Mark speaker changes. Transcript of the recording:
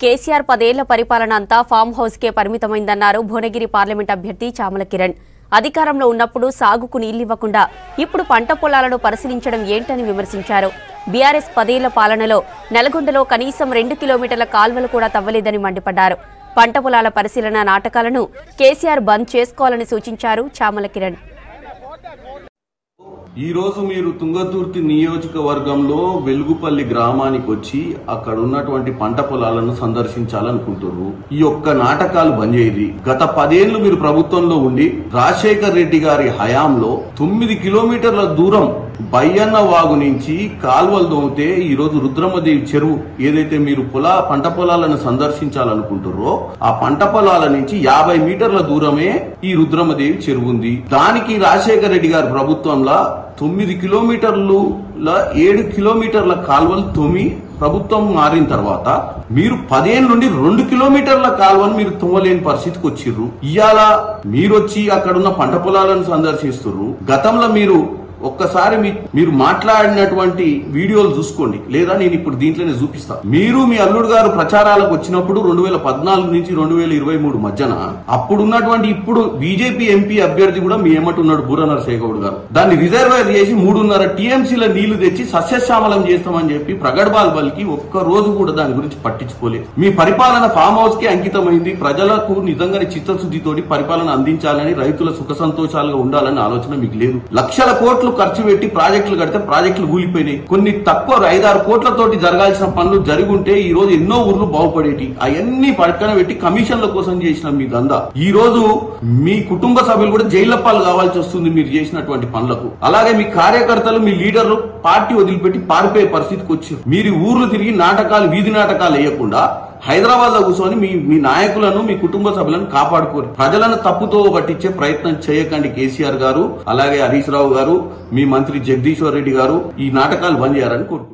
Speaker 1: కేసీఆర్ 10 ఏళ్ల పరిపాలన అంతా ఫామ్ హౌస్ కే పరిమితమైందన్నారు భువనగిరి పార్లమెంట్ అభ్యర్థి చామల కిరణ్. అధికారంలో ఉన్నప్పుడు సాగుకు నీళ్లివ్వకుండా ఇప్పుడు పంట పొలాలను పరిశీలించడం ఏంటని విమర్శించారు. బీఆర్ఎస్ 10 ఏళ్ల పాలనలో నల్గొండలో కనీసం 2 కిలోమీటర్ల కాల్వలు కూడా తవ్వలేదని మండిపడ్డారు. పంట పొలాల పరిశీలన నాటకాలను కేసీఆర్ బంద్ చేసుకోవాలని సూచించారు చామల కిరణ్.
Speaker 2: ఈ రోజు మీరు తుంగతుర్తి నియోజకవర్గంలో వెలుగుపల్లి గ్రామానికి వచ్చి అక్కడ ఉన్నటువంటి పంట పొలాలను సందర్శించాలనుకుంటున్నారు. ఈ యొక్క నాటకాలు బంద్ చేయండి. గత 10 ఏళ్లు మీరు ప్రభుత్వంలో ఉండి రాజశేఖర్ రెడ్డి గారి హయాంలో 9 కిలోమీటర్ల దూరం బయ్యన్న వాగు నుంచి కాల్వలు దోమితే ఈ రోజు రుద్రమదేవి చెరువు ఏదైతే మీరు పంట పొలాలను సందర్శించాలనుకుంటున్నారో ఆ పంట పొలాల నుంచి 50 మీటర్ల దూరమే ఈ రుద్రమదేవి చెరువు ఉంది. దానికి రాజశేఖర్ రెడ్డి గారి ప్రభుత్వంలో 9 కిలోమీటర్లు 7 కిలోమీటర్ల కాల్వలు తోమి ప్రభుత్వం మారిన తర్వాత మీరు 10 ఏళ్ళ నుండి 2 కిలోమీటర్ల కాల్వను మీరు తోమలేని పరిస్థితికి వచ్చిర్రు. ఇవాళ మీరొచ్చి అక్కడున్న పంట పొలాలను సందర్శిస్తున్నారు. గతంలో ఒక్కసారి మీరు మాట్లాడినటువంటి వీడియోలు చూసుకోండి, లేదా నేను ఇప్పుడు దీంట్లోనే చూపిస్తాను. మీరు మీ అల్లుడు గారు ప్రచారాలకు వచ్చినప్పుడు 2014 నుంచి 2023 మధ్యన అప్పుడున్నటువంటి ఇప్పుడు బీజేపీ ఎంపీ అభ్యర్థి కూడా మీ ఏమంటున్నాడు బూర నరసేగౌడ్ గారు దాన్ని రిజర్వాయర్ చేసి 3.5 టీఎంసీల నీళ్లు తెచ్చి సస్యశ్యామలం చేస్తామని చెప్పి ప్రగడ్బాల్ బలికి ఒక్క రోజు కూడా దాని గురించి పట్టించుకోలేదు. మీ పరిపాలన ఫామ్ హౌస్ కి అంకితమైంది. ప్రజలకు నిజంగానే చిత్తశుద్ధితోటి పరిపాలన అందించాలని, రైతుల సుఖ సంతోషాలుగా ఉండాలని ఆలోచన మీకు లేదు. లక్షల కోట్లు ఖర్చు పెట్టి ప్రాజెక్టులు కడితే ప్రాజెక్టులు కూలిపోయినాయి. కొన్ని తక్కువ 5-6 కోట్లతోటి జరగాల్సిన పనులు జరుగుంటే ఈ రోజు ఎన్నో ఊర్లు బాగుపడేటి. అవన్నీ పక్కన పెట్టి కమిషన్ల కోసం చేసిన మీ దందా ఈ రోజు మీ కుటుంబ సభ్యులు కూడా జైళ్ల పాలు కావాల్సి వస్తుంది మీరు చేసినటువంటి పనులకు. అలాగే మీ కార్యకర్తలు, మీ లీడర్లు పార్టీ వదిలిపెట్టి పారిపోయే పరిస్థితికి వచ్చారు. మీరు ఊర్లు తిరిగి నాటకాలు, వీధి నాటకాలు వేయకుండా హైదరాబాద్ లో కూర్చొని మీ నాయకులను, మీ కుటుంబ సభ్యులను కాపాడుకోరు. ప్రజలను తప్పుతో పట్టించే ప్రయత్నం చేయకండి కేసీఆర్ గారు, అలాగే హరీష్ రావు గారు, మీ మంత్రి జగదీశ్వర్ రెడ్డి గారు. ఈ నాటకాలు బంద్ చేయాలని కోరుకుంటున్నారు.